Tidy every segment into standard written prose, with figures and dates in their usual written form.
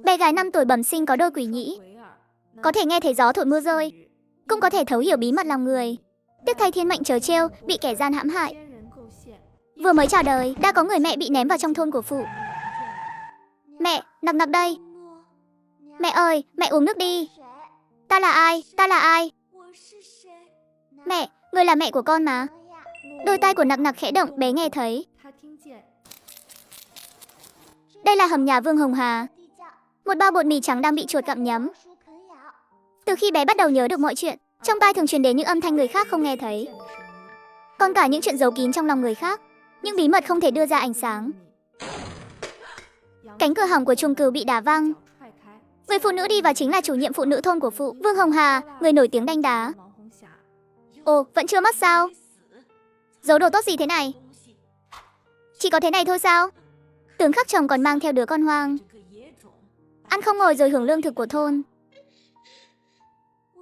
Bé gái 5 tuổi bẩm sinh có đôi quỷ nhĩ, có thể nghe thấy gió thổi mưa rơi, cũng có thể thấu hiểu bí mật lòng người. Tiếc thay thiên mệnh trớ trêu, bị kẻ gian hãm hại. Vừa mới chào đời, đã có người mẹ bị ném vào trong thôn của phụ. Mẹ, Nặc Nặc đây. Mẹ ơi, mẹ uống nước đi. Ta là ai? Ta là ai? Mẹ, người là mẹ của con mà. Đôi tai của Nặc Nặc khẽ động, bé nghe thấy. Đây là hầm nhà Vương Hồng Hà. Một bao bột mì trắng đang bị chuột gặm nhấm. Từ khi bé bắt đầu nhớ được mọi chuyện, trong tai thường truyền đến những âm thanh người khác không nghe thấy. Còn cả những chuyện giấu kín trong lòng người khác, những bí mật không thể đưa ra ánh sáng. Cánh cửa hỏng của chuồng cừu bị đá văng. Người phụ nữ đi vào chính là chủ nhiệm phụ nữ thôn của phụ, Vương Hồng Hà, người nổi tiếng đánh đá. Ồ, vẫn chưa mất sao? Giấu đồ tốt gì thế này? Chỉ có thế này thôi sao? Tướng khắc chồng còn mang theo đứa con hoang. Ăn không ngồi rồi hưởng lương thực của thôn.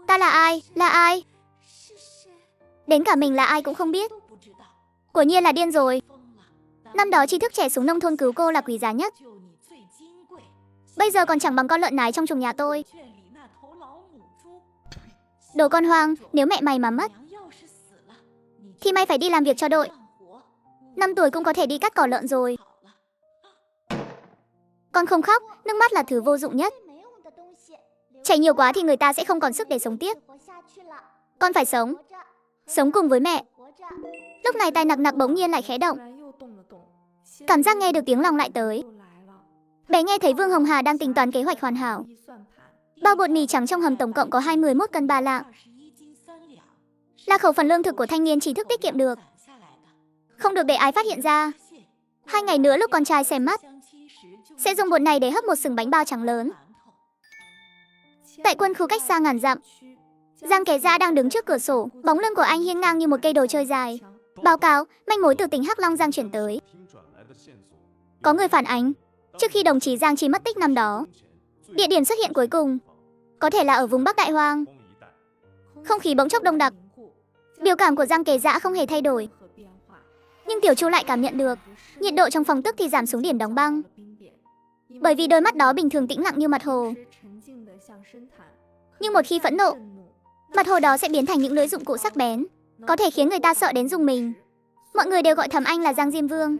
Ta là ai? Là ai? Đến cả mình là ai cũng không biết. Quả nhiên là điên rồi. Năm đó tri thức trẻ xuống nông thôn cứu cô là quý giá nhất. Bây giờ còn chẳng bằng con lợn nái trong chuồng nhà tôi. Đồ con hoang, nếu mẹ mày mà mất thì mày phải đi làm việc cho đội. 5 tuổi cũng có thể đi cắt cỏ lợn rồi. Con không khóc, nước mắt là thứ vô dụng nhất. Chảy nhiều quá thì người ta sẽ không còn sức để sống tiếp. Con phải sống. Sống cùng với mẹ. Lúc này tai Nặc Nặc bỗng nhiên lại khẽ động. Cảm giác nghe được tiếng lòng lại tới. Bé nghe thấy Vương Hồng Hà đang tính toán kế hoạch hoàn hảo. Bao bột mì trắng trong hầm tổng cộng có 21 cân 3 lạng. Là khẩu phần lương thực của thanh niên trí thức tiết kiệm được. Không được để ai phát hiện ra. 2 ngày nữa lúc con trai xem mắt, sẽ dùng bột này để hấp một sừng bánh bao trắng lớn. Tại quân khu cách xa ngàn dặm, Giang Kế Dã đang đứng trước cửa sổ, bóng lưng của anh hiên ngang như một cây đồ chơi dài. Báo cáo, manh mối từ tỉnh Hắc Long Giang chuyển tới. Có người phản ánh, trước khi đồng chí Giang Chi mất tích năm đó, địa điểm xuất hiện cuối cùng có thể là ở vùng Bắc Đại Hoang. Không khí bỗng chốc đông đặc. Biểu cảm của Giang Kế Dã không hề thay đổi. Nhưng Tiểu Chu lại cảm nhận được, nhiệt độ trong phòng tức thì giảm xuống điểm đóng băng. Bởi vì đôi mắt đó bình thường tĩnh lặng như mặt hồ. Nhưng một khi phẫn nộ, mặt hồ đó sẽ biến thành những lưỡi dụng cụ sắc bén, có thể khiến người ta sợ đến rùng mình. Mọi người đều gọi thầm anh là Giang Diêm Vương.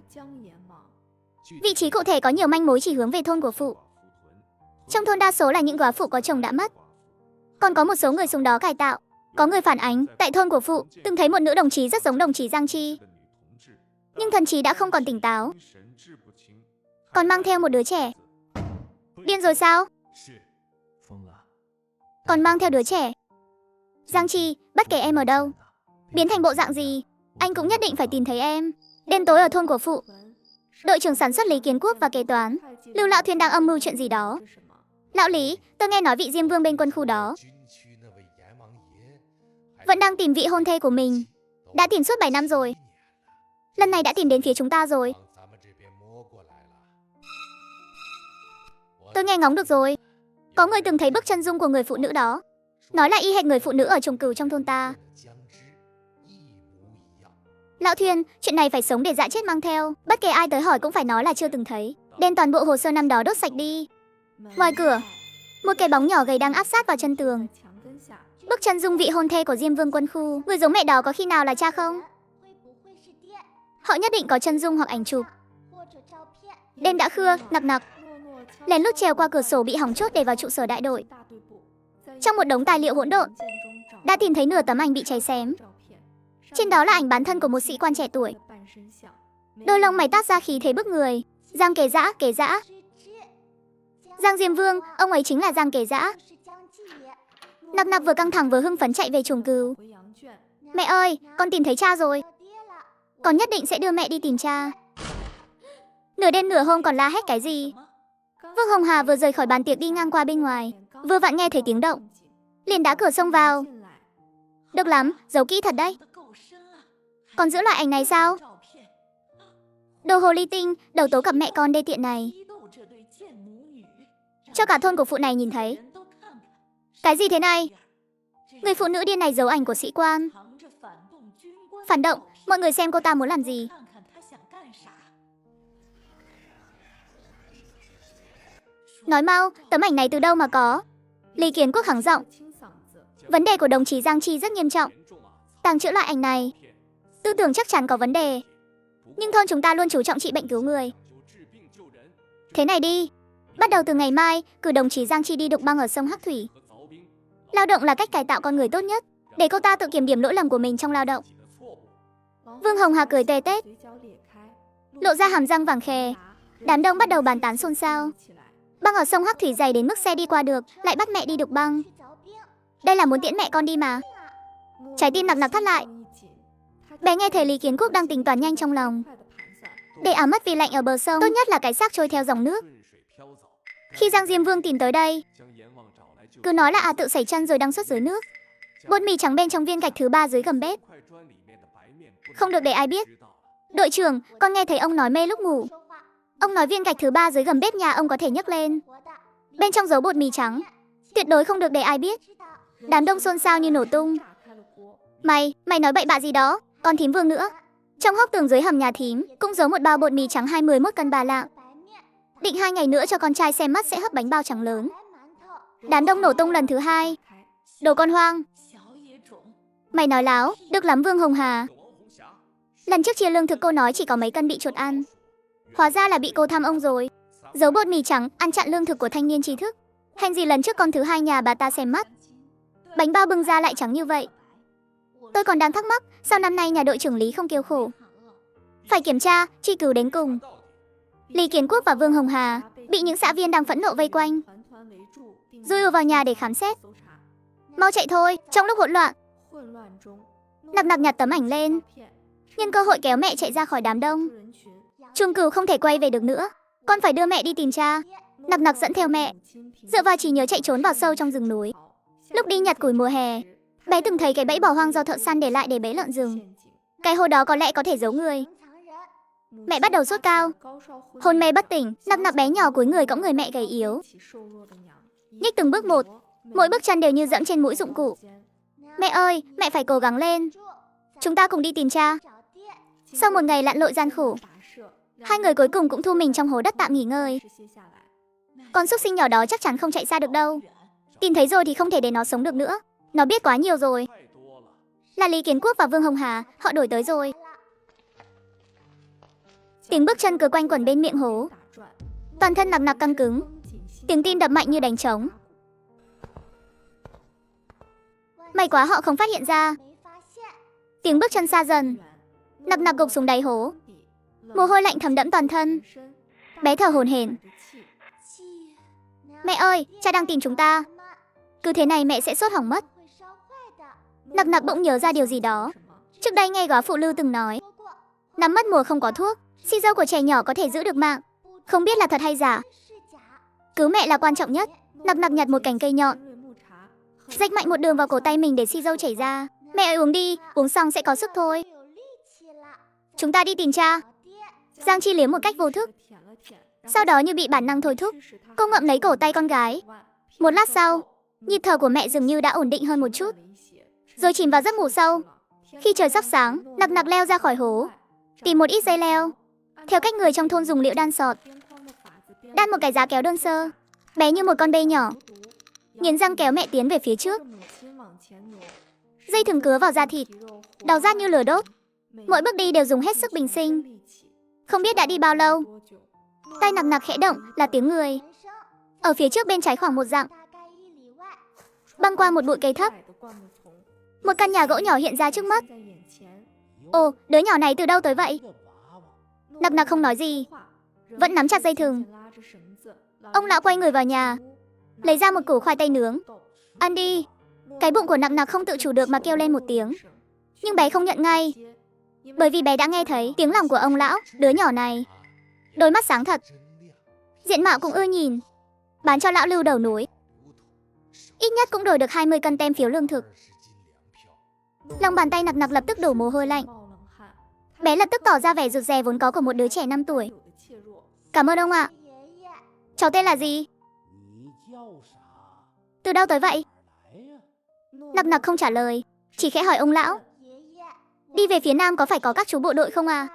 Vị trí cụ thể có nhiều manh mối chỉ hướng về thôn của phụ. Trong thôn đa số là những góa phụ có chồng đã mất. Còn có một số người xuống đó cải tạo. Có người phản ánh, tại thôn của phụ, từng thấy một nữ đồng chí rất giống đồng chí Giang Chi. Nhưng thần trí đã không còn tỉnh táo. Còn mang theo một đứa trẻ. Điên rồi sao? Còn mang theo đứa trẻ. Giang Chi, bất kể em ở đâu, biến thành bộ dạng gì, anh cũng nhất định phải tìm thấy em. Đêm tối ở thôn của phụ, đội trưởng sản xuất Lý Kiến Quốc và kế toán Lưu Lão Thuyên đang âm mưu chuyện gì đó. Lão Lý, tôi nghe nói vị Diêm Vương bên quân khu đó vẫn đang tìm vị hôn thê của mình. Đã tìm suốt 7 năm rồi. Lần này đã tìm đến phía chúng ta rồi. Tôi nghe ngóng được rồi. Có người từng thấy bức chân dung của người phụ nữ đó, nói là y hệt người phụ nữ ở chuồng cừu trong thôn ta. Lão Thuyên, chuyện này phải sống để dã chết mang theo. Bất kể ai tới hỏi cũng phải nói là chưa từng thấy. Đem toàn bộ hồ sơ năm đó đốt sạch đi. Ngoài cửa, một cái bóng nhỏ gầy đang áp sát vào chân tường. Bức chân dung vị hôn thê của Diêm Vương quân khu. Người giống mẹ đó có khi nào là cha không? Họ nhất định có chân dung hoặc ảnh chụp. Đêm đã khuya, Nặc Nặc lén lút trèo qua cửa sổ bị hỏng chốt để vào trụ sở đại đội. Trong một đống tài liệu hỗn độn, đã tìm thấy nửa tấm ảnh bị cháy xém. Trên đó là ảnh bán thân của một sĩ quan trẻ tuổi. Đôi lông mày toát ra khí thế bức người. Giang Kế Dã, Kế Dã. Giang Diêm Vương, ông ấy chính là Giang Kế Dã. Nặc Nặc vừa căng thẳng vừa hưng phấn chạy về chuồng cừu. Mẹ ơi, con tìm thấy cha rồi. Con nhất định sẽ đưa mẹ đi tìm cha. Nửa đêm nửa hôm còn la hét cái gì? Vương Hồng Hà vừa rời khỏi bàn tiệc đi ngang qua bên ngoài, vừa vặn nghe thấy tiếng động, liền đá cửa xông vào. Được lắm, giấu kỹ thật đấy. Còn giữ lại ảnh này sao? Đồ hồ ly tinh, đầu tố cặp mẹ con đê tiện này. Cho cả thôn của phụ này nhìn thấy. Cái gì thế này? Người phụ nữ điên này giấu ảnh của sĩ quan. Phản động, mọi người xem cô ta muốn làm gì. Nói mau, tấm ảnh này từ đâu mà có? Lý Kiến Quốc hắng giọng. Vấn đề của đồng chí Giang Chi rất nghiêm trọng. Tàng trữ loại ảnh này, tư tưởng chắc chắn có vấn đề. Nhưng thôn chúng ta luôn chú trọng trị bệnh cứu người. Thế này đi, bắt đầu từ ngày mai, cử đồng chí Giang Chi đi đục băng ở sông Hắc Thủy. Lao động là cách cải tạo con người tốt nhất, để cô ta tự kiểm điểm lỗi lầm của mình trong lao động. Vương Hồng Hà cười tê tét, lộ ra hàm răng vàng khè. Đám đông bắt đầu bàn tán xôn xao. Băng ở sông Hắc Thủy dày đến mức xe đi qua được, lại bắt mẹ đi đục băng. Đây là muốn tiễn mẹ con đi mà. Trái tim Nặc Nặc thắt lại. Bé nghe thấy Lý Kiến Quốc đang tính toán nhanh trong lòng. Để ám mất vì lạnh ở bờ sông, tốt nhất là cái xác trôi theo dòng nước. Khi Giang Diêm Vương tìm tới đây, cứ nói là tự sẩy chân rồi đăng xuất dưới nước. Bột mì trắng bên trong viên gạch thứ 3 dưới gầm bếp. Không được để ai biết. Đội trưởng, con nghe thấy ông nói mê lúc ngủ. Ông nói viên gạch thứ 3 dưới gầm bếp nhà ông có thể nhấc lên. Bên trong giấu bột mì trắng. Tuyệt đối không được để ai biết. Đám đông xôn xao như nổ tung. Mày nói bậy bạ gì đó? Còn thím Vương nữa. Trong hốc tường dưới hầm nhà thím cũng giấu một bao bột mì trắng 21 cân bà lạng. Định 2 ngày nữa cho con trai xem mắt sẽ hấp bánh bao trắng lớn. Đám đông nổ tung lần thứ 2. Đồ con hoang. Mày nói láo, được lắm Vương Hồng Hà. Lần trước chia lương thực cô nói chỉ có mấy cân bị chuột ăn. Hóa ra là bị cô tham ông rồi. Giấu bột mì trắng, ăn chặn lương thực của thanh niên trí thức. Hèn gì lần trước con thứ 2 nhà bà ta xem mắt. Bánh bao bưng ra lại trắng như vậy. Tôi còn đang thắc mắc, sao năm nay nhà đội trưởng Lý không kêu khổ. Phải kiểm tra, truy cứu đến cùng. Lý Kiến Quốc và Vương Hồng Hà bị những xã viên đang phẫn nộ vây quanh. Rồi vào nhà để khám xét. Mau chạy thôi, trong lúc hỗn loạn. Nặc Nặc nhặt tấm ảnh lên. Nhân cơ hội kéo mẹ chạy ra khỏi đám đông. Chuông cừu không thể quay về được nữa. Con phải đưa mẹ đi tìm cha. Nặc Nặc dẫn theo mẹ. Dựa vào trí nhớ chạy trốn vào sâu trong rừng núi. Lúc đi nhặt củi mùa hè, bé từng thấy cái bẫy bỏ hoang do thợ săn để lại để bẫy lợn rừng. Cái hố đó có lẽ có thể giấu người. Mẹ bắt đầu sốt cao, hôn mê bất tỉnh. Nặc Nặc bé nhỏ cúi người cõng người mẹ gầy yếu, nhích từng bước một, mỗi bước chân đều như dẫm trên mũi dụng cụ. Mẹ ơi, mẹ phải cố gắng lên. Chúng ta cùng đi tìm cha. Sau một ngày lặn lội gian khổ, hai người cuối cùng cũng thu mình trong hố đất tạm nghỉ ngơi. Con súc sinh nhỏ đó chắc chắn không chạy xa được đâu. Tìm thấy rồi thì không thể để nó sống được nữa. Nó biết quá nhiều rồi. Là Lý Kiến Quốc và Vương Hồng Hà, họ đổi tới rồi. Tiếng bước chân cứ quanh quẩn bên miệng hố. Toàn thân Nặc Nặc căng cứng. Tiếng tim đập mạnh như đánh trống. May quá họ không phát hiện ra. Tiếng bước chân xa dần. Nặc Nặc gục xuống đáy hố. Mồ hôi lạnh thấm đẫm toàn thân. Bé thở hổn hển. Mẹ ơi, cha đang tìm chúng ta. Cứ thế này mẹ sẽ sốt hỏng mất. Nặc Nặc bỗng nhớ ra điều gì đó. Trước đây nghe góa phụ Lưu từng nói, nắm mất mùa không có thuốc, xi dâu của trẻ nhỏ có thể giữ được mạng. Không biết là thật hay giả. Cứu mẹ là quan trọng nhất. Nặc Nặc nhặt một cành cây nhọn, rạch mạnh một đường vào cổ tay mình để xi dâu chảy ra. Mẹ ơi uống đi, uống xong sẽ có sức thôi. Chúng ta đi tìm cha. Giang Chi liếm một cách vô thức. Sau đó như bị bản năng thôi thúc, cô ngậm lấy cổ tay con gái. Một lát sau, nhịp thở của mẹ dường như đã ổn định hơn một chút, rồi chìm vào giấc ngủ sâu. Khi trời sắp sáng, Nặc Nặc leo ra khỏi hố, tìm một ít dây leo, theo cách người trong thôn dùng liệu đan sọt. Đan một cái giá kéo đơn sơ, bé như một con bê nhỏ. Nghiến răng kéo mẹ tiến về phía trước. Dây thừng cứa vào da thịt, đau rát như lửa đốt. Mỗi bước đi đều dùng hết sức bình sinh. Không biết đã đi bao lâu, tay Nặc Nặc khẽ động là tiếng người. Ở phía trước bên trái khoảng 1 dặm, băng qua một bụi cây thấp, một căn nhà gỗ nhỏ hiện ra trước mắt. Ồ, đứa nhỏ này từ đâu tới vậy? Nặc Nặc không nói gì, vẫn nắm chặt dây thừng. Ông lão quay người vào nhà, lấy ra một củ khoai tây nướng. Ăn đi. Cái bụng của Nặc Nặc không tự chủ được mà kêu lên một tiếng. Nhưng bé không nhận ngay, bởi vì bé đã nghe thấy tiếng lòng của ông lão. Đứa nhỏ này, đôi mắt sáng thật, diện mạo cũng ưa nhìn. Bán cho lão Lưu đầu núi, ít nhất cũng đổi được 20 cân tem phiếu lương thực. Lòng bàn tay Nặc Nặc lập tức đổ mồ hôi lạnh. Bé lập tức tỏ ra vẻ rụt rè vốn có của một đứa trẻ 5 tuổi. Cảm ơn ông ạ. Cháu tên là gì? Từ đâu tới vậy? Nặc Nặc không trả lời, chỉ khẽ hỏi ông lão. Đi về phía nam có phải có các chú bộ đội không à?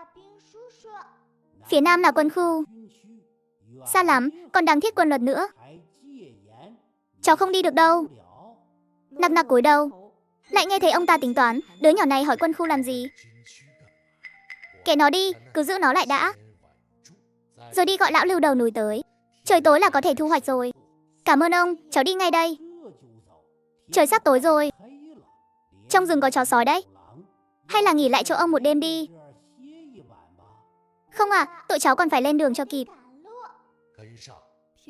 Phía nam là quân khu. Xa lắm, còn đang thiết quân luật nữa. Cháu không đi được đâu. Nặc nặc cúi đầu. Lại nghe thấy ông ta tính toán, đứa nhỏ này hỏi quân khu làm gì. Kệ nó đi, cứ giữ nó lại đã. Rồi đi gọi lão Lưu đầu núi tới. Trời tối là có thể thu hoạch rồi. Cảm ơn ông, cháu đi ngay đây. Trời sắp tối rồi. Trong rừng có chó sói đấy. Hay là nghỉ lại chỗ ông một đêm đi. Không ạ, tụi cháu còn phải lên đường cho kịp.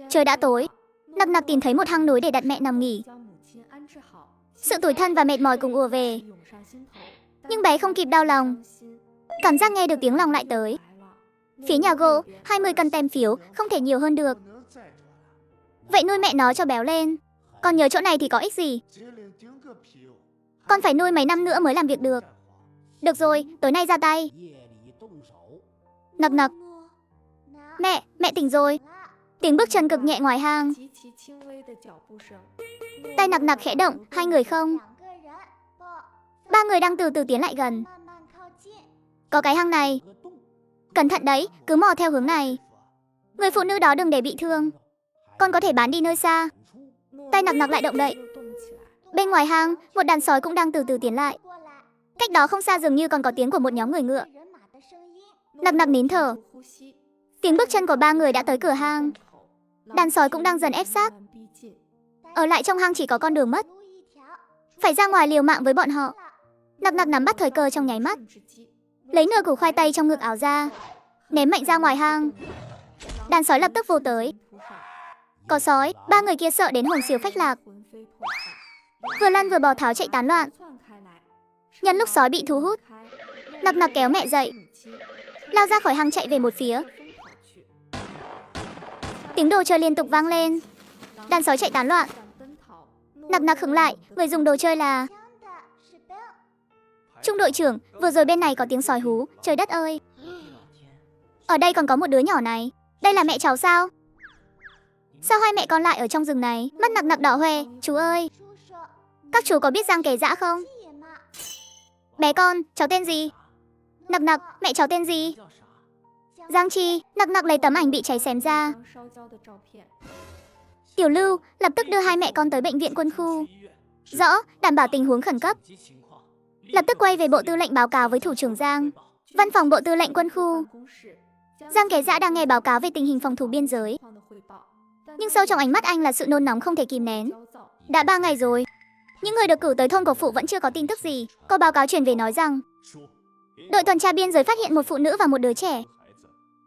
Trời đã tối. Nặc nặc tìm thấy một hang núi để đặt mẹ nằm nghỉ. Sự tủi thân và mệt mỏi cùng ùa về. Nhưng bé không kịp đau lòng. Cảm giác nghe được tiếng lòng lại tới. Phía nhà gỗ, 20 cân tem phiếu, không thể nhiều hơn được. Vậy nuôi mẹ nó cho béo lên. Còn nhớ chỗ này thì có ích gì. Con phải nuôi mấy năm nữa mới làm việc được. Được rồi, tối nay ra tay. Nặc nặc. Mẹ tỉnh rồi. Tiếng bước chân cực nhẹ ngoài hang. Tay nặc nặc khẽ động, hai người không. Ba người đang từ từ tiến lại gần. Có cái hang này. Cẩn thận đấy, cứ mò theo hướng này. Người phụ nữ đó đừng để bị thương. Con có thể bán đi nơi xa. Tay nặc nặc lại động đậy. Bên ngoài hang, một đàn sói cũng đang từ từ tiến lại. Cách đó không xa dường như còn có tiếng của một nhóm người ngựa. Nặc nặc nín thở. Tiếng bước chân của ba người đã tới cửa hang. Đàn sói cũng đang dần ép sát. Ở lại trong hang chỉ có con đường mất. Phải ra ngoài liều mạng với bọn họ. Nặc nặc nắm bắt thời cơ trong nháy mắt. Lấy nửa củ khoai tây trong ngực áo ra. Ném mạnh ra ngoài hang. Đàn sói lập tức vô tới. Có sói, ba người kia sợ đến hồn siêu phách lạc. Vừa lăn vừa bò tháo chạy tán loạn. Nhân lúc sói bị thu hút, nặc nặc kéo mẹ dậy, lao ra khỏi hang chạy về một phía. Tiếng đồ chơi liên tục vang lên. Đàn sói chạy tán loạn. Nặc nặc khựng lại, người dùng đồ chơi là Trung đội trưởng. Vừa rồi bên này có tiếng sói hú. Trời đất ơi. Ở đây còn có một đứa nhỏ này. Đây là mẹ cháu sao? Sao hai mẹ con lại ở trong rừng này? Mắt nặc nặc đỏ hoe. Chú ơi, các chú có biết Giang Kẻ Dã không? Bé con, cháu tên gì? Nặc nặc, mẹ cháu tên gì? Giang Chi. Nặc nặc lấy tấm ảnh bị cháy xém ra. Tiểu Lưu, lập tức đưa hai mẹ con tới bệnh viện quân khu. Rõ, đảm bảo tình huống khẩn cấp. Lập tức quay về bộ tư lệnh báo cáo với thủ trưởng Giang. Văn phòng bộ tư lệnh quân khu. Giang Kẻ Dã đang nghe báo cáo về tình hình phòng thủ biên giới. Nhưng sâu trong ánh mắt anh là sự nôn nóng không thể kìm nén. Đã 3 ngày rồi. Những người được cử tới thôn của phụ vẫn chưa có tin tức gì. Có báo cáo truyền về nói rằng đội tuần tra biên giới phát hiện một phụ nữ và một đứa trẻ.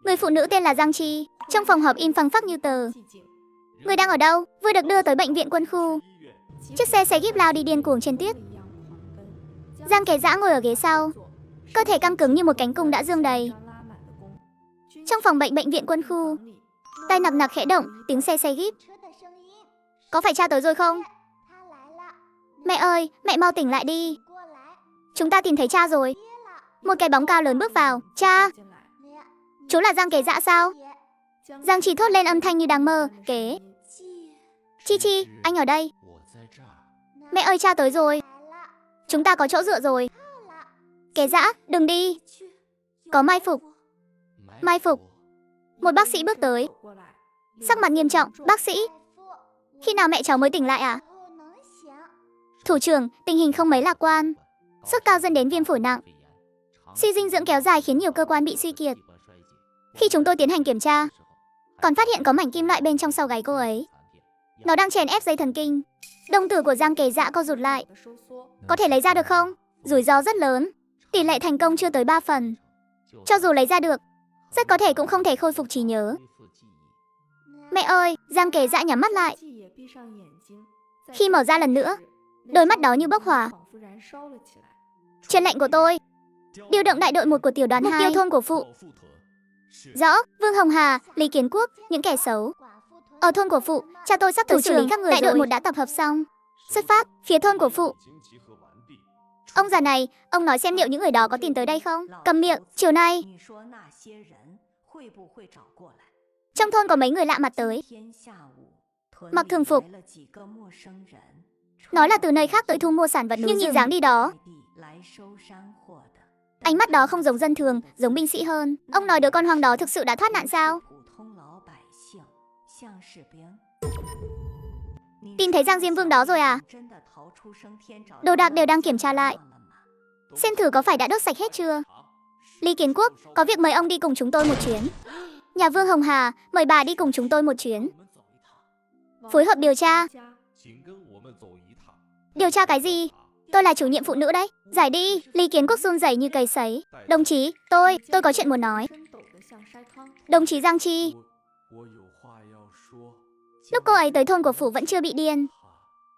Người phụ nữ tên là Giang Chi. Trong phòng họp in phăng phắc như tờ. Người đang ở đâu? Vừa được đưa tới bệnh viện quân khu. Chiếc xe jeep lao đi điên cuồng trên tiết. Giang Kẻ Dã ngồi ở ghế sau. Cơ thể căng cứng như một cánh cung đã dương đầy. Trong phòng bệnh viện quân khu. Tay nặc nặc khẽ động, tiếng xe jeep. Có phải cha tới rồi không? Mẹ ơi, mẹ mau tỉnh lại đi. Chúng ta tìm thấy cha rồi. Một cái bóng cao lớn bước vào. Cha! Chú là Giang Kẻ Dã sao? Giang Chi thốt lên âm thanh như đang mơ. Kế. Chi Chi, anh ở đây. Mẹ ơi, cha tới rồi. Chúng ta có chỗ dựa rồi. Kẻ Dã, đừng đi. Có mai phục. Mai phục. Một bác sĩ bước tới. Sắc mặt nghiêm trọng. Bác sĩ, khi nào mẹ cháu mới tỉnh lại à? Thủ trưởng, tình hình không mấy lạc quan. Sốt cao dẫn đến viêm phổi nặng. Suy dinh dưỡng kéo dài khiến nhiều cơ quan bị suy kiệt. Khi chúng tôi tiến hành kiểm tra, còn phát hiện có mảnh kim loại bên trong sau gáy cô ấy. Nó đang chèn ép dây thần kinh. Đồng tử của Giang Kẻ Dã co rụt lại. Có thể lấy ra được không? Rủi ro rất lớn. Tỷ lệ thành công chưa tới 3 phần. Cho dù lấy ra được, rất có thể cũng không thể khôi phục trí nhớ. Mẹ ơi, Giang Kẻ Dã nhắm mắt lại. Khi mở ra lần nữa, đôi mắt đó như bốc hỏa. Trên lệnh của tôi, điều động đại đội 1 của tiểu đoàn 2. Mục tiêu thôn của phụ. Rõ, Vương Hồng Hà, Lý Kiến Quốc, những kẻ xấu. Ở thôn của phụ, cha tôi sắp tới xử lý các người. Đại đội 1 đã tập hợp xong. Xuất phát, phía thôn của phụ. Ông già này, ông nói xem liệu những người đó có tìm tới đây không? Cầm miệng, chiều nay. Trong thôn có mấy người lạ mặt tới. Mặc thường phục. Nói là từ nơi khác tới thu mua sản vật núi nhưng nhìn dáng đi đó. Ánh mắt đó không giống dân thường, giống binh sĩ hơn. Ông nói đứa con hoang đó thực sự đã thoát nạn sao? Tìm thấy Giang Diêm Vương đó rồi à? Đồ đạc đều đang kiểm tra lại. Xem thử có phải đã đốt sạch hết chưa. Lý Kiến Quốc, có việc mời ông đi cùng chúng tôi một chuyến. Nhà Vương Hồng Hà, mời bà đi cùng chúng tôi một chuyến. Phối hợp điều tra. Điều tra cái gì? Tôi là chủ nhiệm phụ nữ đấy. Giải đi. Lý Kiến Quốc run rẩy như cầy sấy. Đồng chí, tôi có chuyện muốn nói. Đồng chí Giang Chi. Lúc cô ấy tới thôn của phủ vẫn chưa bị điên.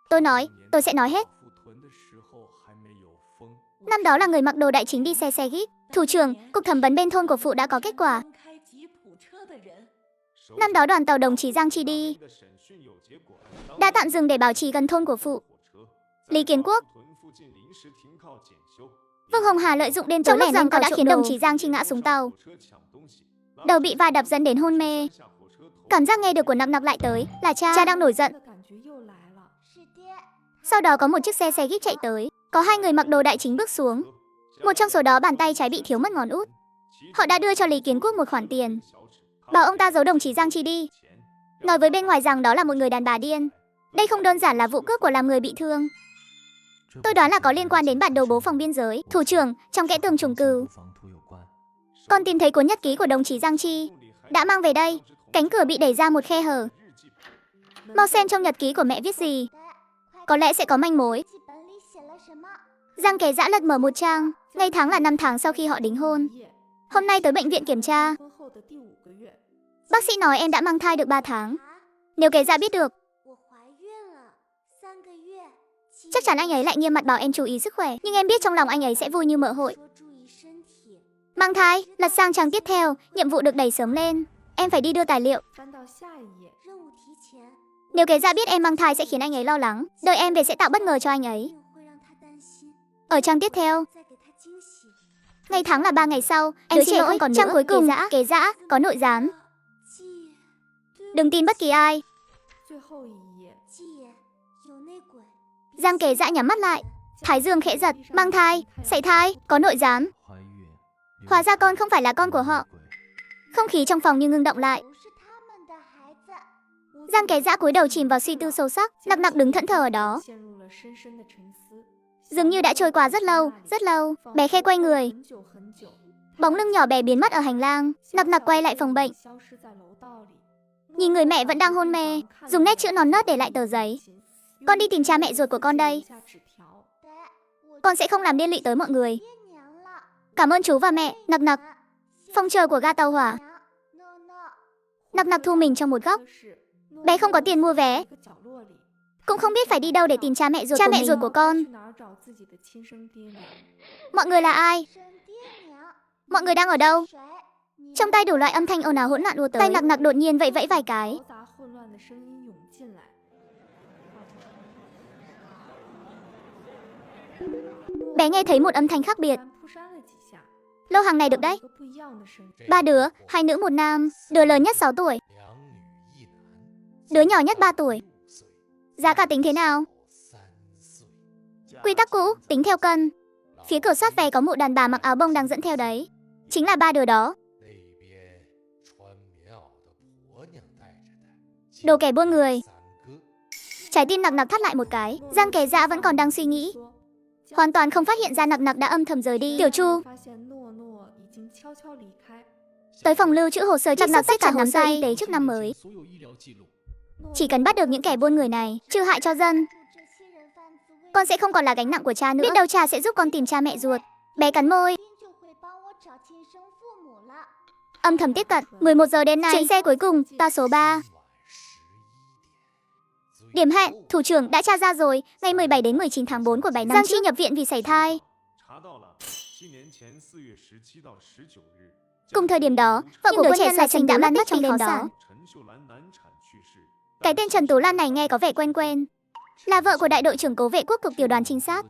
Tôi nói, tôi sẽ nói hết. Năm đó là người mặc đồ đại chính đi xe jeep. Thủ trưởng, cục thẩm vấn bên thôn của phụ đã có kết quả. Năm đó đoàn tàu đồng chí Giang Chi đi đã tạm dừng để bảo trì gần thôn của phụ. Lý Kiến Quốc. Vương Hồng Hà lợi dụng đêm tối lẻ nên đã khiến đồng chí Giang Chi ngã xuống tàu. Đầu bị va đập dẫn đến hôn mê. Cảm giác nghe được của Nặc Nặc lại tới là cha đang nổi giận. Sau đó có một chiếc xe jeep chạy tới. Có hai người mặc đồ đại chính bước xuống. Một trong số đó bàn tay trái bị thiếu mất ngón út. Họ đã đưa cho Lý Kiến Quốc một khoản tiền, bảo ông ta giấu đồng chí Giang Chi đi. Nói với bên ngoài rằng đó là một người đàn bà điên. Đây không đơn giản là vụ cướp của làm người bị thương. Tôi đoán là có liên quan đến bản đồ bố phòng biên giới. Thủ trưởng, trong kẽ tường trùng cừu, con tìm thấy cuốn nhật ký của đồng chí Giang Chi. Đã mang về đây. Cánh cửa bị đẩy ra một khe hở. Mau xem trong nhật ký của mẹ viết gì. Có lẽ sẽ có manh mối. Giang Kế Dã lật mở một trang. Ngày tháng là 5 tháng sau khi họ đính hôn. Hôm nay tới bệnh viện kiểm tra. Bác sĩ nói em đã mang thai được 3 tháng. Nếu Kế Dã biết được, chắc chắn anh ấy lại nghiêm mặt bảo em chú ý sức khỏe. Nhưng em biết trong lòng anh ấy sẽ vui như mợ hội. Mang thai, lật sang trang tiếp theo. Nhiệm vụ được đẩy sớm lên. Em phải đi đưa tài liệu. Nếu Kế Dã biết em mang thai sẽ khiến anh ấy lo lắng. Đợi em về sẽ tạo bất ngờ cho anh ấy. Ở trang tiếp theo, ngày tháng là 3 ngày sau. Em xin lỗi, còn trang cuối cùng, Kế Dã có nội gián. Đừng tin bất kỳ ai. Giang Kế Dã nhắm mắt lại. Thái dương khẽ giật. Mang thai, sảy thai, có nội gián. Hóa ra con không phải là con của họ. Không khí trong phòng như ngưng động lại. Giang Kế Dã cúi đầu chìm vào suy tư sâu sắc. Nặc Nặc đứng thẫn thờ ở đó. Dường như đã trôi qua rất lâu, rất lâu. Bé Khe quay người. Bóng lưng nhỏ bé biến mất ở hành lang. Nặc Nặc quay lại phòng bệnh. Nhìn người mẹ vẫn đang hôn mê, dùng nét chữ non nớt để lại tờ giấy. Con đi tìm cha mẹ ruột của con đây. Con sẽ không làm liên lụy tới mọi người. Cảm ơn chú và mẹ. Nặc Nặc. Phòng chờ của ga tàu hỏa. Nặc Nặc thu mình trong một góc. Bé không có tiền mua vé, cũng không biết phải đi đâu để tìm cha mẹ ruột của con. Mọi người là ai? Mọi người đang ở đâu? Trong tay đủ loại âm thanh ồn ào hỗn loạn ùa tới. Tay Nặc Nặc đột nhiên vẫy vài cái. Bé nghe thấy một âm thanh khác biệt. Lô hàng này được đấy. 3 đứa, 2 nữ 1 nam. Đứa lớn nhất 6 tuổi, đứa nhỏ nhất 3 tuổi. Giá cả tính thế nào? Quy tắc cũ, tính theo cân. Phía cửa soát vé có một đàn bà mặc áo bông đang dẫn theo đấy. Chính là 3 đứa đó. Đồ kẻ buôn người. Trái tim Nặc Nặc thắt lại một cái. Giang Kế Dã vẫn còn đang suy nghĩ. Hoàn toàn không phát hiện ra Nặc Nặc đã âm thầm rời đi. Tiểu Chu. Tới phòng lưu trữ hồ sơ Nặc Nặc tất cả hồ sơ y tế trước năm mới. Chỉ cần bắt được những kẻ buôn người này, trừ hại cho dân, con sẽ không còn là gánh nặng của cha nữa. Biết đâu cha sẽ giúp con tìm cha mẹ ruột. Bé cắn môi. Âm thầm tiếp cận. 11 giờ đến nay. Chuyến xe cuối cùng, toa số 3. Điểm hẹn, thủ trưởng đã tra ra rồi. Ngày 17 đến 19 tháng 4 của 7 năm Giang Chi nhập viện vì sảy thai. Cùng thời điểm đó, vợ của quân nhân là Trần đã mất tích trong đêm đó. Cái tên Trần Tú Lan này nghe có vẻ quen quen. Là vợ của đại đội trưởng Cố Vệ Quốc thuộc tiểu đoàn trinh sát.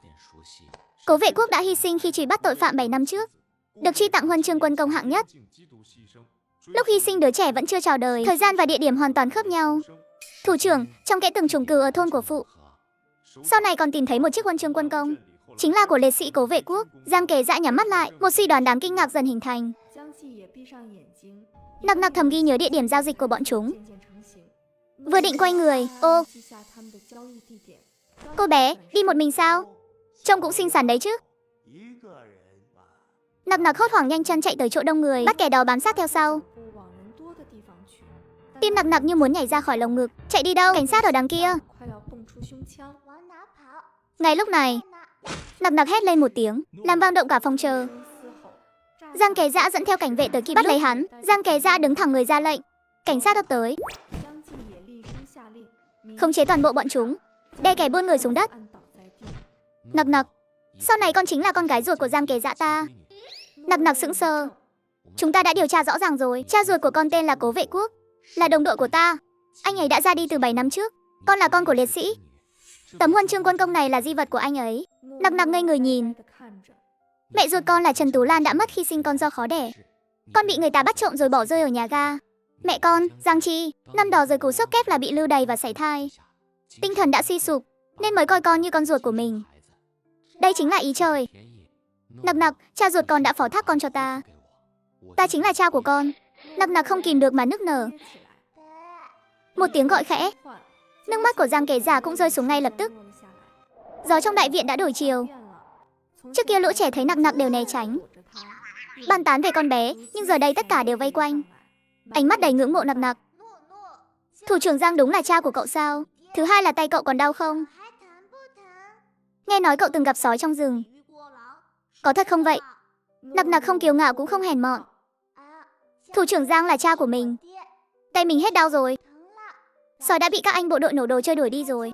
Cố Vệ Quốc đã hy sinh khi truy bắt tội phạm 7 năm trước, được truy tặng huân chương quân công hạng nhất. Lúc hy sinh đứa trẻ vẫn chưa chào đời, thời gian và địa điểm hoàn toàn khớp nhau. Thủ trưởng, trong kẽ tường trùng cừu ở thôn của phụ, sau này còn tìm thấy một chiếc huân chương quân công, chính là của liệt sĩ Cố Vệ Quốc. Giang Kế Dã nhắm mắt lại, một suy đoán đáng kinh ngạc dần hình thành. Nặc Nặc thầm ghi nhớ địa điểm giao dịch của bọn chúng. Vừa định quay người, ô, cô bé, đi một mình sao? Trông cũng xinh xắn đấy chứ. Nặc nặc hốt hoảng nhanh chân chạy tới chỗ đông người, bắt kẻ đó bám sát theo sau. Tim nặc nặc như muốn nhảy ra khỏi lồng ngực. Chạy đi đâu? Cảnh sát ở đằng kia. Ngay lúc này, nặc nặc hét lên một tiếng, làm vang động cả phòng chờ. Giang Kế Dã dẫn theo cảnh vệ tới kịp bắt lấy hắn. Giang Kế Dã đứng thẳng người ra lệnh. Cảnh sát ập tới, khống chế toàn bộ bọn chúng, đè kẻ buôn người xuống đất. Nặc nặc, sau này con chính là con gái ruột của Giang Kế Dã ta. Nặc nặc sững sờ. Chúng ta đã điều tra rõ ràng rồi. Cha ruột của con tên là Cố Vệ Quốc, là đồng đội của ta. Anh ấy đã ra đi từ 7 năm trước. Con là con của liệt sĩ. Tấm huân chương quân công này là di vật của anh ấy. Nặc nặc ngây người nhìn. Mẹ ruột con là Trần Tú Lan đã mất khi sinh con do khó đẻ. Con bị người ta bắt trộm rồi bỏ rơi ở nhà ga. Mẹ con, Giang Chi, năm đó dưới cú sốc kép là bị lưu đày và sảy thai. Tinh thần đã suy sụp, nên mới coi con như con ruột của mình. Đây chính là ý trời. Nặc nặc, cha ruột con đã phó thác con cho ta. Ta chính là cha của con. Nặc nặc không kìm được mà nức nở. Một tiếng gọi khẽ. Nước mắt của Giang Kế Dã cũng rơi xuống ngay lập tức. Gió trong đại viện đã đổi chiều. Trước kia lũ trẻ thấy nặc nặc đều né tránh, bàn tán về con bé, nhưng giờ đây tất cả đều vây quanh, ánh mắt đầy ngưỡng mộ nặc nặc. Thủ trưởng Giang đúng là cha của cậu sao? Thứ hai là tay cậu còn đau không? Nghe nói cậu từng gặp sói trong rừng. Có thật không vậy? Nặc nặc không kiêu ngạo cũng không hèn mọn. Thủ trưởng Giang là cha của mình. Tay mình hết đau rồi. Sói đã bị các anh bộ đội nổ đồ chơi đuổi đi rồi.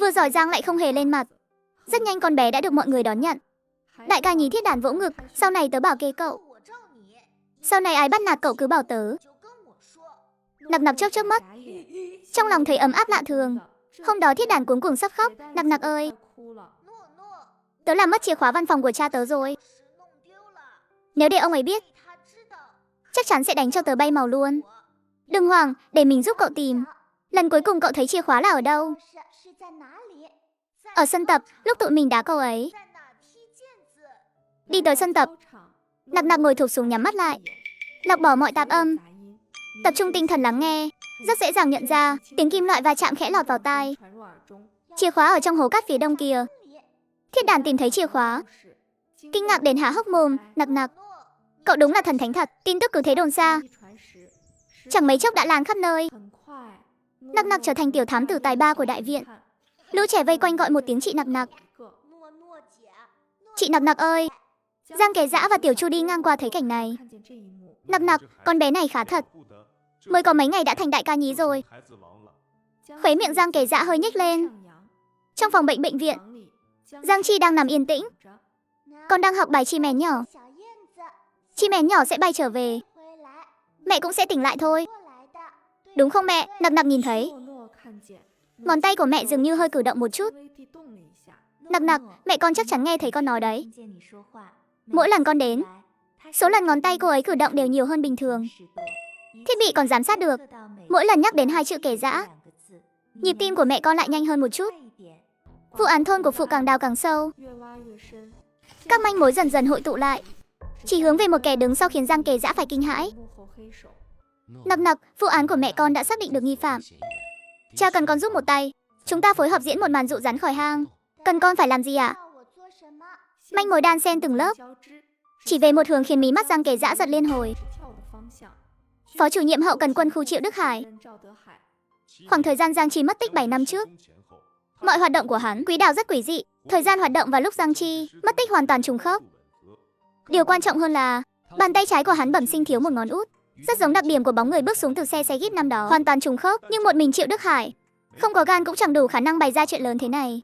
Vừa giỏi Giang lại không hề lên mặt. Rất nhanh con bé đã được mọi người đón nhận. Đại ca nhí thiết đàn vỗ ngực. Sau này tớ bảo kê cậu. Sau này ai bắt nạt cậu cứ bảo tớ. Nặc nặc chớp chớp mắt. Trong lòng thấy ấm áp lạ thường. Hôm đó thiết đàn cuống cuồng sắp khóc. Nặc nặc ơi, tớ làm mất chìa khóa văn phòng của cha tớ rồi. Nếu để ông ấy biết, chắc chắn sẽ đánh cho tớ bay màu luôn. Đừng hoảng, để mình giúp cậu tìm. Lần cuối cùng cậu thấy chìa khóa là ở đâu? Ở sân tập, lúc tụi mình đá cậu ấy. Đi tới sân tập, nặc nặc ngồi thụp xuống nhắm mắt lại, lọc bỏ mọi tạp âm, tập trung tinh thần lắng nghe. Rất dễ dàng nhận ra tiếng kim loại va chạm khẽ lọt vào tai. Chìa khóa ở trong hố cát phía đông kia. Thiết đàn tìm thấy chìa khóa, kinh ngạc đến há hốc mồm. Nặc nặc, cậu đúng là thần thánh thật. Tin tức cứ thế đồn xa, chẳng mấy chốc đã lan khắp nơi. Nặc nặc trở thành tiểu thám tử tài ba của đại viện. Lũ trẻ vây quanh gọi một tiếng chị nặc nặc. Chị nặc nặc ơi. Giang Kế Dã và Tiểu Chu đi ngang qua thấy cảnh này. Nặc nặc, con bé này khá thật. Mới có mấy ngày đã thành đại ca nhí rồi. Khóe miệng Giang Kế Dã hơi nhếch lên. Trong phòng bệnh viện, Giang Chi đang nằm yên tĩnh. Con đang học bài chim én nhỏ. Chim én nhỏ sẽ bay trở về. Mẹ cũng sẽ tỉnh lại thôi. Đúng không mẹ? Nặc nặc nhìn thấy ngón tay của mẹ dường như hơi cử động một chút. Nặc nặc, mẹ con chắc chắn nghe thấy con nói đấy. Mỗi lần con đến, số lần ngón tay cô ấy cử động đều nhiều hơn bình thường. Thiết bị còn giám sát được. Mỗi lần nhắc đến hai chữ Kế Dã, nhịp tim của mẹ con lại nhanh hơn một chút. Vụ án thôn của phụ càng đào càng sâu. Các manh mối dần dần hội tụ lại, chỉ hướng về một kẻ đứng sau khiến Giang Kế Dã phải kinh hãi. Nặc nặc, vụ án của mẹ con đã xác định được nghi phạm. Cha cần con giúp một tay. Chúng ta phối hợp diễn một màn dụ rắn khỏi hang. Cần con phải làm gì ạ? Manh mối đan xen từng lớp, chỉ về một hướng khiến mí mắt Giang Kế Dã giật liên hồi. Phó chủ nhiệm hậu cần quân khu Triệu Đức Hải. Khoảng thời gian Giang Chi mất tích 7 năm trước, mọi hoạt động của hắn quỹ đạo rất quỷ dị. Thời gian hoạt động và lúc Giang Chi mất tích hoàn toàn trùng khớp. Điều quan trọng hơn là bàn tay trái của hắn bẩm sinh thiếu một ngón út, rất giống đặc điểm của bóng người bước xuống từ xe jeep năm đó. Hoàn toàn trùng khớp, nhưng một mình Triệu Đức Hải không có gan cũng chẳng đủ khả năng bày ra chuyện lớn thế này.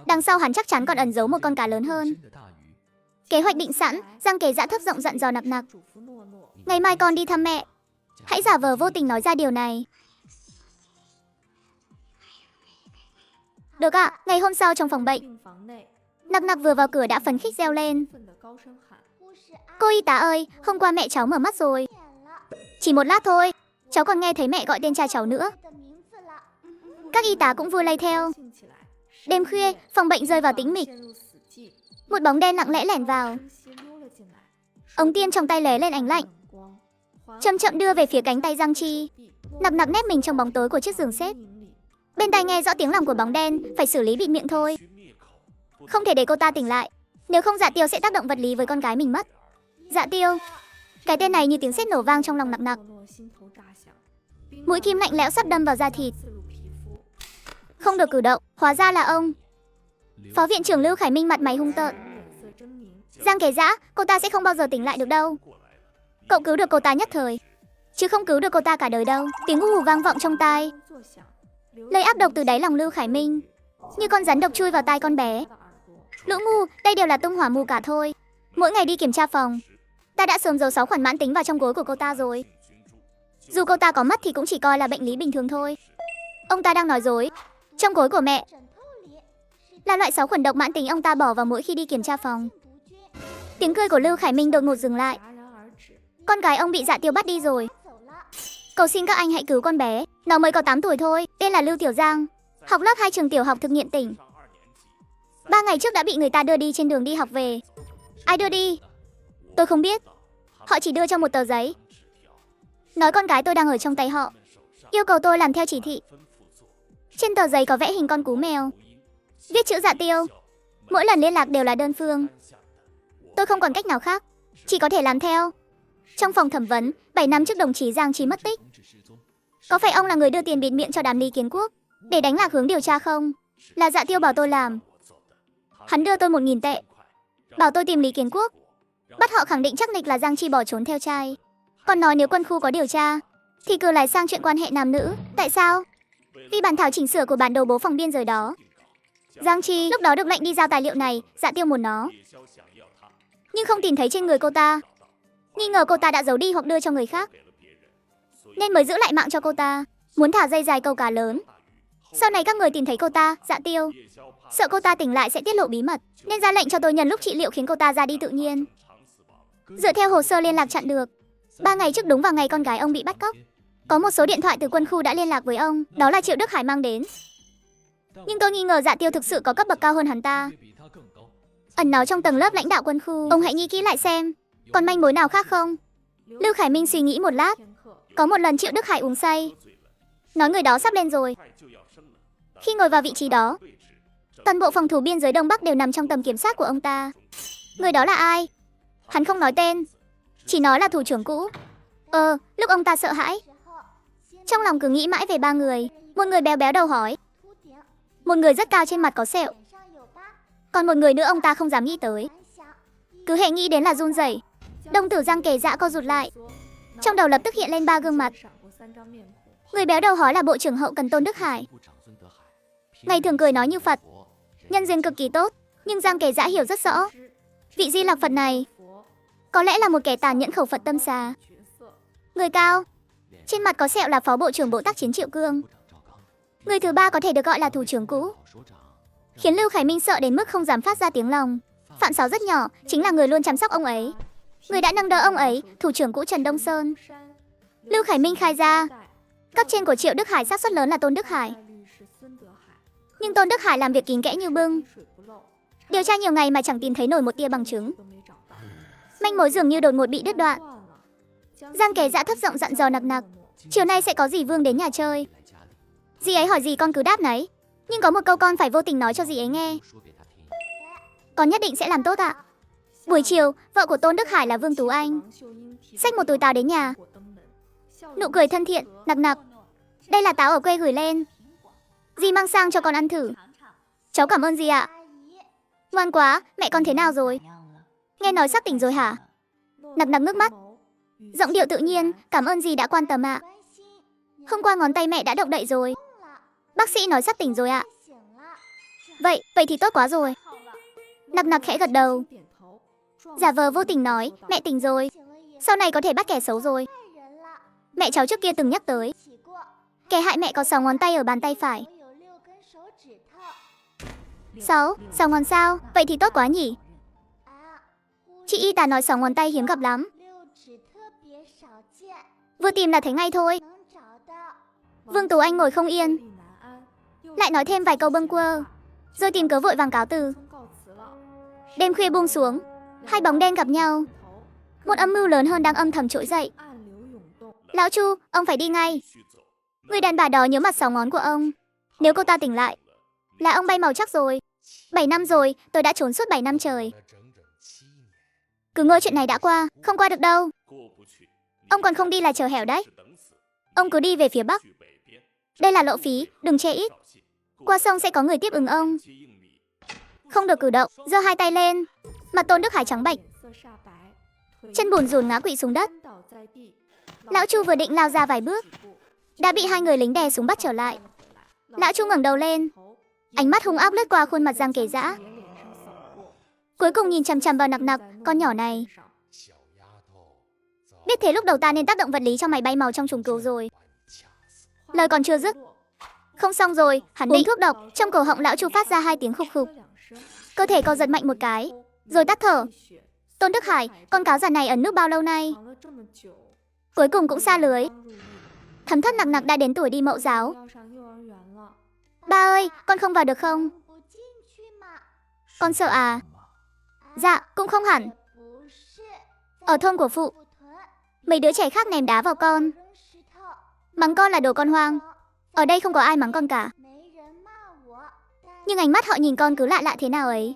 Đằng sau hắn chắc chắn còn ẩn giấu một con cá lớn hơn. Kế hoạch định sẵn, Giang Kế Dã thấp giọng dặn dò nặc nặc. Ngày mai con đi thăm mẹ, hãy giả vờ vô tình nói ra điều này. Được ạ. Ngày hôm sau trong phòng bệnh, nặc nặc vừa vào cửa đã phấn khích reo lên. Cô y tá ơi, hôm qua mẹ cháu mở mắt rồi. Chỉ một lát thôi, cháu còn nghe thấy mẹ gọi tên cha cháu nữa. Các y tá cũng vui lây theo. Đêm khuya, phòng bệnh rơi vào tĩnh mịch. Một bóng đen lặng lẽ lẻn vào. Ống tiêm trong tay lóe lên ánh lạnh. chậm chậm đưa về phía cánh tay Giang Chi. Nặc nặc nép mình trong bóng tối của chiếc giường xếp. Bên tai nghe rõ tiếng lòng của bóng đen, phải xử lý bịt miệng thôi. Không thể để cô ta tỉnh lại, nếu không Dạ Tiêu sẽ tác động vật lý với con gái mình mất. Dạ Tiêu, cái tên này như tiếng sét nổ vang trong lòng nặc nặc. Mũi kim lạnh lẽo sắp đâm vào da thịt. Không được cử động, hóa ra là ông. Phó viện trưởng Lưu Khải Minh mặt mày hung tợn. Giang Kế Dã, cô ta sẽ không bao giờ tỉnh lại được đâu. Cậu cứu được cô ta nhất thời, chứ không cứu được cô ta cả đời đâu. Tiếng ù vang vọng trong tai. Lời ác độc từ đáy lòng Lưu Khải Minh như con rắn độc chui vào tai con bé. Lũ ngu, đây đều là tung hỏa mù cả thôi. Mỗi ngày đi kiểm tra phòng, ta đã sớm giấu 6 khuẩn mãn tính vào trong gối của cô ta rồi. Dù cô ta có mắt thì cũng chỉ coi là bệnh lý bình thường thôi. Ông ta đang nói dối. Trong gối của mẹ là loại 6 khuẩn độc mãn tính ông ta bỏ vào mỗi khi đi kiểm tra phòng. Tiếng cười của Lưu Khải Minh đột ngột dừng lại. Con gái ông bị Dạ Tiêu bắt đi rồi. Cầu xin các anh hãy cứu con bé. Nó mới có 8 tuổi thôi, tên là Lưu Tiểu Giang, học lớp 2 trường tiểu học thực nghiệm tỉnh. 3 ngày trước đã bị người ta đưa đi trên đường đi học về. Ai đưa đi? Tôi không biết. Họ chỉ đưa cho một tờ giấy, nói con gái tôi đang ở trong tay họ, yêu cầu tôi làm theo chỉ thị. Trên tờ giấy có vẽ hình con cú mèo, viết chữ Dạ Tiêu. Mỗi lần liên lạc đều là đơn phương. Tôi không còn cách nào khác, chỉ có thể làm theo. Trong phòng thẩm vấn, 7 năm trước đồng chí Giang Trí mất tích. Có phải ông là người đưa tiền bịt miệng cho đám Lý Kiến Quốc để đánh lạc hướng điều tra không? Là Dạ Tiêu bảo tôi làm. Hắn đưa tôi 1.000 tệ, bảo tôi tìm Lý Kiến Quốc, bắt họ khẳng định chắc nịch là Giang Chi bỏ trốn theo trai. Còn nói nếu quân khu có điều tra thì cứ lái sang chuyện quan hệ nam nữ. Tại sao? Vì bản thảo chỉnh sửa của bản đồ bố phòng biên giới đó. Giang Chi lúc đó được lệnh đi giao tài liệu này, Dạ Tiêu muốn nó, nhưng không tìm thấy trên người cô ta. Nghi ngờ cô ta đã giấu đi hoặc đưa cho người khác, nên mới giữ lại mạng cho cô ta, muốn thả dây dài câu cá lớn. Sau này các người tìm thấy cô ta, Dạ Tiêu, sợ cô ta tỉnh lại sẽ tiết lộ bí mật, nên ra lệnh cho tôi nhân lúc trị liệu khiến cô ta ra đi tự nhiên. Dựa theo hồ sơ liên lạc chặn được, 3 ngày trước đúng vào ngày con gái ông bị bắt cóc, có một số điện thoại từ quân khu đã liên lạc với ông, đó là Triệu Đức Hải mang đến. Nhưng tôi nghi ngờ Dạ Tiêu thực sự có cấp bậc cao hơn hắn ta, ẩn náu trong tầng lớp lãnh đạo quân khu. Ông hãy nghĩ kỹ lại xem, còn manh mối nào khác không? Lưu Khải Minh suy nghĩ một lát. Có một lần Triệu Đức Hải uống say, nói người đó sắp lên rồi. Khi ngồi vào vị trí đó, toàn bộ phòng thủ biên giới Đông Bắc đều nằm trong tầm kiểm soát của ông ta. Người đó là ai? Hắn không nói tên, chỉ nói là thủ trưởng cũ. Lúc ông ta sợ hãi, trong lòng cứ nghĩ mãi về 3 người. Một người béo béo đầu hói, một người rất cao trên mặt có sẹo, còn một người nữa ông ta không dám nghĩ tới. Cứ hệ nghĩ đến là run rẩy. Đồng tử Giang Kế Dã co rụt lại, trong đầu lập tức hiện lên 3 gương mặt. Người béo đầu hói là Bộ trưởng Hậu cần Tôn Đức Hải, ngày thường cười nói như Phật, nhân duyên cực kỳ tốt. Nhưng Giang Kế Dã hiểu rất rõ, vị Di Lặc Phật này có lẽ là một kẻ tàn nhẫn khẩu Phật tâm xà. Người cao, trên mặt có sẹo là Phó Bộ trưởng Bộ Tác chiến Triệu Cương. Người thứ 3 có thể được gọi là thủ trưởng cũ, khiến Lưu Khải Minh sợ đến mức không dám phát ra tiếng lòng. Phạm Sáu rất nhỏ, chính là người luôn chăm sóc ông ấy, người đã nâng đỡ ông ấy, thủ trưởng cũ Trần Đông Sơn. Lưu Khải Minh khai ra, cấp trên của Triệu Đức Hải xác suất lớn là Tôn Đức Hải. Nhưng Tôn Đức Hải làm việc kín kẽ như bưng, điều tra nhiều ngày mà chẳng tìm thấy nổi một tia bằng chứng. Manh mối dường như đột ngột bị đứt đoạn. Giang Kế Dã thấp giọng dặn dò nặc nặc, chiều nay sẽ có dì Vương đến nhà chơi. Dì ấy hỏi gì con cứ đáp nấy, nhưng có một câu con phải vô tình nói cho dì ấy nghe. Con nhất định sẽ làm tốt ạ. Buổi chiều, vợ của Tôn Đức Hải là Vương Tú Anh xách một túi táo đến nhà, nụ cười thân thiện. Nặc nặc, đây là táo ở quê gửi lên, dì mang sang cho con ăn thử. Cháu cảm ơn dì ạ. Ngoan quá, mẹ con thế nào rồi? Nghe nói sắp tỉnh rồi hả? Nặc nặc ngước mắt, giọng điệu tự nhiên, cảm ơn dì đã quan tâm ạ. Hôm qua ngón tay mẹ đã động đậy rồi, bác sĩ nói sắp tỉnh rồi ạ. Vậy thì tốt quá rồi. Nặc nặc khẽ gật đầu, giả vờ vô tình nói, mẹ tỉnh rồi, sau này có thể bắt kẻ xấu rồi. Mẹ cháu trước kia từng nhắc tới, kẻ hại mẹ có 6 ngón tay ở bàn tay phải. 6 ngón sao? Vậy thì tốt quá nhỉ. Chị y tá nói 6 ngón tay hiếm gặp lắm, vừa tìm là thấy ngay thôi. Vương Tú Anh ngồi không yên, lại nói thêm vài câu bâng quơ, rồi tìm cớ vội vàng cáo từ. Đêm khuya buông xuống, hai bóng đen gặp nhau, một âm mưu lớn hơn đang âm thầm trỗi dậy. Lão Chu, ông phải đi ngay. Người đàn bà đó nhớ mặt 6 ngón của ông. Nếu cô ta tỉnh lại, là ông bay màu chắc rồi. 7 năm rồi, tôi đã trốn suốt 7 năm trời. Cứ ngỡ chuyện này đã qua, không qua được đâu. Ông còn không đi là chờ hẻo đấy. Ông cứ đi về phía bắc. Đây là lộ phí, đừng chê ít. Qua sông sẽ có người tiếp ứng ông. Không được cử động, giơ 2 tay lên. Mặt Tôn Đức Hải trắng bệch. Chân bùn rùn ngã quỵ xuống đất. Lão Chu vừa định lao ra vài bước, đã bị 2 người lính đè xuống bắt trở lại. Lão Chu ngẩng đầu lên, ánh mắt hung ác lướt qua khuôn mặt Giang Kế Dã. Cuối cùng nhìn chằm chằm vào Nặc Nặc, con nhỏ này. Biết thế lúc đầu ta nên tác động vật lý cho mày bay màu trong trùng cứu rồi. Lời còn chưa dứt, không xong rồi, hắn định thuốc độc. Trong cổ họng lão Chu phát ra 2 tiếng khục khục. Cơ thể co giật mạnh một cái, rồi tắt thở. Tôn Đức Hải, con cáo già này ẩn núp bao lâu nay? Cuối cùng cũng xa lưới. Thấm thất Nặc Nặc đã đến tuổi đi mẫu giáo. Ba ơi, con không vào được không? Con sợ à? Dạ, cũng không hẳn. Ở thôn của phụ, mấy đứa trẻ khác ném đá vào con, mắng con là đồ con hoang. Ở đây không có ai mắng con cả. Nhưng ánh mắt họ nhìn con cứ lạ lạ thế nào ấy.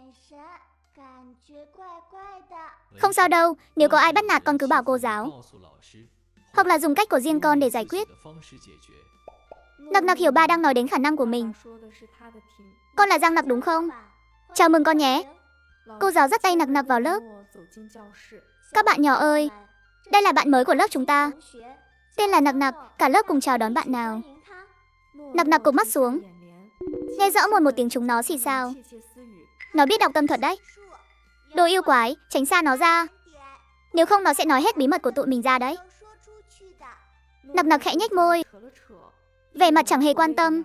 Không sao đâu, nếu có ai bắt nạt con cứ bảo cô giáo, hoặc là dùng cách của riêng con để giải quyết. Nặc Nặc hiểu ba đang nói đến khả năng của mình. Con là Giang Nặc đúng không? Chào mừng con nhé. Cô giáo dắt tay Nặc Nặc vào lớp. Các bạn nhỏ ơi, đây là bạn mới của lớp chúng ta. Tên là Nặc Nặc, cả lớp cùng chào đón bạn nào. Nặc Nặc cụp mắt xuống, nghe rõ một tiếng chúng nó xì xào. Nó biết đọc tâm thuật đấy. Đồ yêu quái, tránh xa nó ra. Nếu không nó sẽ nói hết bí mật của tụi mình ra đấy. Nặc Nặc khẽ nhếch môi, vẻ mặt chẳng hề quan tâm.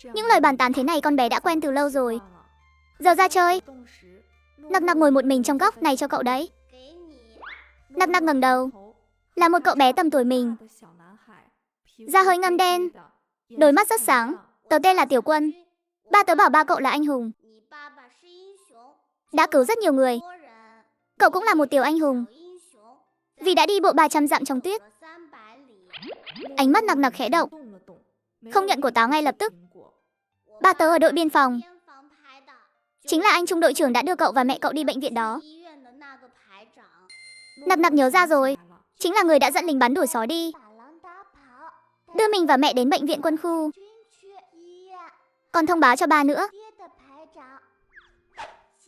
Những lời bàn tán thế này con bé đã quen từ lâu rồi. Giờ ra chơi. Nặc Nặc ngồi một mình trong góc, này cho cậu đấy. Nặc Nặc ngẩng đầu, là một cậu bé tầm tuổi mình. Da hơi ngăm đen, đôi mắt rất sáng. Tớ tên là Tiểu Quân. Ba tớ bảo ba cậu là anh hùng, đã cứu rất nhiều người. Cậu cũng là một tiểu anh hùng, vì đã đi bộ 300 dặm trong tuyết. Ánh mắt Nặc Nặc khẽ động, không nhận của táo ngay lập tức. Ba tớ ở đội biên phòng, chính là anh trung đội trưởng đã đưa cậu và mẹ cậu đi bệnh viện đó. Nặc Nặc nhớ ra rồi, chính là người đã dẫn lính bắn đuổi sói đi, đưa mình và mẹ đến bệnh viện quân khu. Còn thông báo cho ba nữa.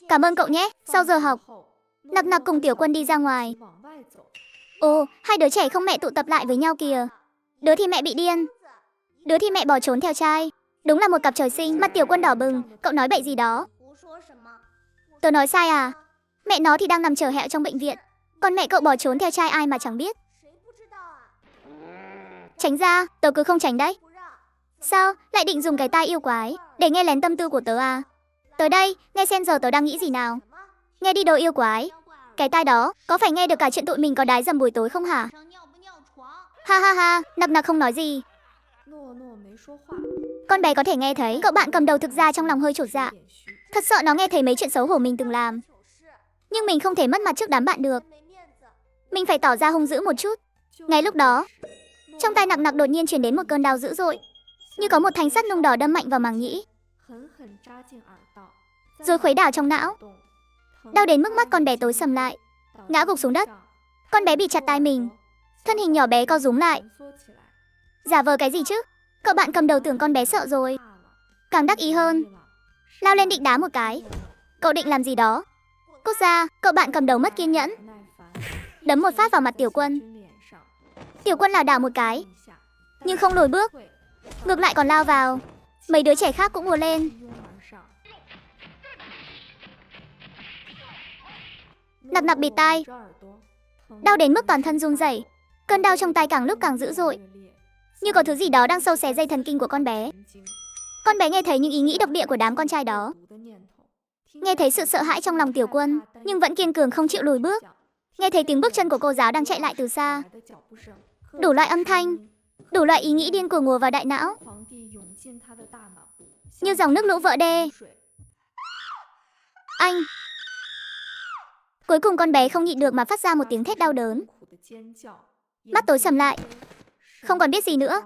Cảm ơn cậu nhé. Sau giờ học, Nặc Nặc cùng Tiểu Quân đi ra ngoài. Ồ, 2 đứa trẻ không mẹ tụ tập lại với nhau kìa. Đứa thì mẹ bị điên, đứa thì mẹ bỏ trốn theo trai. Đúng là một cặp trời sinh. Mặt Tiểu Quân đỏ bừng, cậu nói bậy gì đó? Tớ nói sai à? Mẹ nó thì đang nằm chờ hẹo trong bệnh viện, còn mẹ cậu bỏ trốn theo trai ai mà chẳng biết. Tránh ra, tớ cứ không tránh đấy. Sao, lại định dùng cái tai yêu quái để nghe lén tâm tư của tớ à? Tới đây, nghe xem giờ tớ đang nghĩ gì nào. Nghe đi đồ yêu quái. Cái tai đó, có phải nghe được cả chuyện tụi mình có đái dầm buổi tối không hả? Ha ha ha, Nặc Nặc không nói gì. Con bé có thể nghe thấy. Cậu bạn cầm đầu thực ra trong lòng hơi chột dạ. Thật sợ nó nghe thấy mấy chuyện xấu hổ mình từng làm. Nhưng mình không thể mất mặt trước đám bạn được. Mình phải tỏ ra hung dữ một chút. Ngay lúc đó, trong tai Nặc Nặc đột nhiên truyền đến một cơn đau dữ dội, như có một thanh sắt nung đỏ đâm mạnh vào màng nhĩ, rồi khuấy đảo trong não. Đau đến mức mắt con bé tối sầm lại, ngã gục xuống đất. Con bé bị chặt tai mình, thân hình nhỏ bé co rúm lại. Giả vờ cái gì chứ? Cậu bạn cầm đầu tưởng con bé sợ rồi, càng đắc ý hơn, lao lên định đá một cái. Cậu định làm gì đó? Cút ra! Cậu bạn cầm đầu mất kiên nhẫn, đấm một phát vào mặt Tiểu Quân. Tiểu Quân lảo đảo một cái, nhưng không lùi bước, ngược lại còn lao vào. Mấy đứa trẻ khác cũng ùa lên. Nặc Nặc bịt tai, đau đến mức toàn thân run rẩy. Cơn đau trong tai càng lúc càng dữ dội, như có thứ gì đó đang sâu xé dây thần kinh của con bé. Con bé nghe thấy những ý nghĩ độc địa của đám con trai đó, nghe thấy sự sợ hãi trong lòng Tiểu Quân, nhưng vẫn kiên cường không chịu lùi bước. Nghe thấy tiếng bước chân của cô giáo đang chạy lại từ xa. Đủ loại âm thanh, đủ loại ý nghĩ điên cuồng ùa vào đại não, như dòng nước lũ vỡ đê. Anh! Cuối cùng con bé không nhịn được mà phát ra một tiếng thét đau đớn. Mắt tối sầm lại, không còn biết gì nữa.